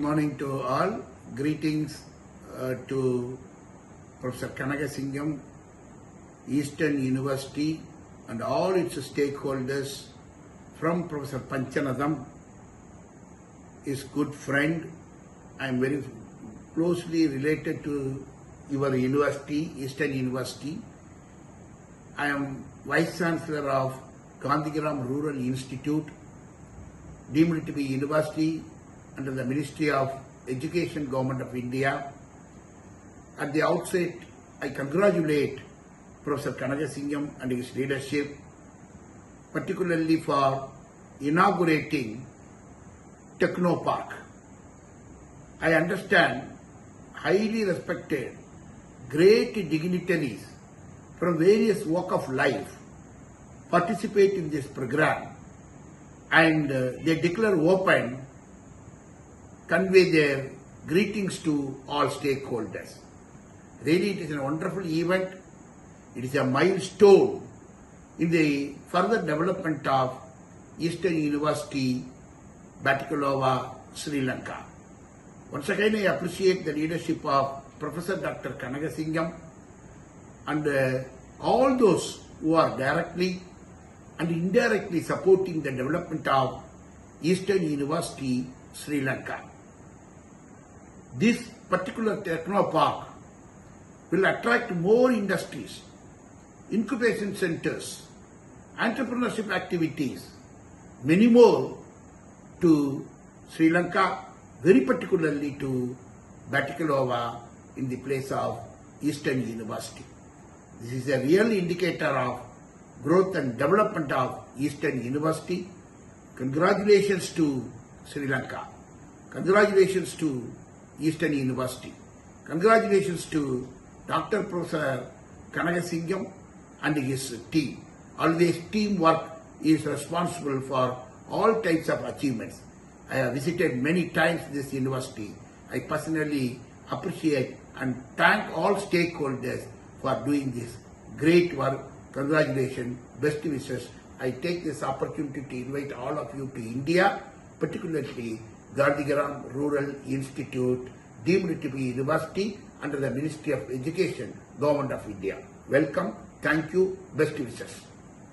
morning to all. Greetings to Professor Kanagasingam, Eastern University and all its stakeholders, from Professor Panchanadam, his good friend. I am very closely related to your university, Eastern University. I am Vice Chancellor of Gandhigram Rural Institute, deemed to be university under the Ministry of Education, Government of India. At the outset, I congratulate Professor Kanagasingam and his leadership, particularly for inaugurating Technopark. I understand highly respected, great dignitaries from various walks of life participate in this program, and they declare open, convey their greetings to all stakeholders. Really, it is a wonderful event. It is a milestone in the further development of Eastern University, Batticaloa, Sri Lanka. Once again, I appreciate the leadership of Professor Dr. Kanagasingam and all those who are directly and indirectly supporting the development of Eastern University, Sri Lanka. This particular Technopark will attract more industries, incubation centers, entrepreneurship activities, many more to Sri Lanka, very particularly to Batticaloa in the place of Eastern University. This is a real indicator of growth and development of Eastern University. Congratulations to Sri Lanka. Congratulations to Eastern University. Congratulations to Dr. Professor Kanagasingam and his team. Always teamwork is responsible for all types of achievements. I have visited many times this university. I personally appreciate and thank all stakeholders for doing this great work. Congratulations, best wishes. I take this opportunity to invite all of you to India, particularly Gandhigram Rural Institute, deemed to be university under the Ministry of Education, Government of India. Welcome, thank you, best wishes.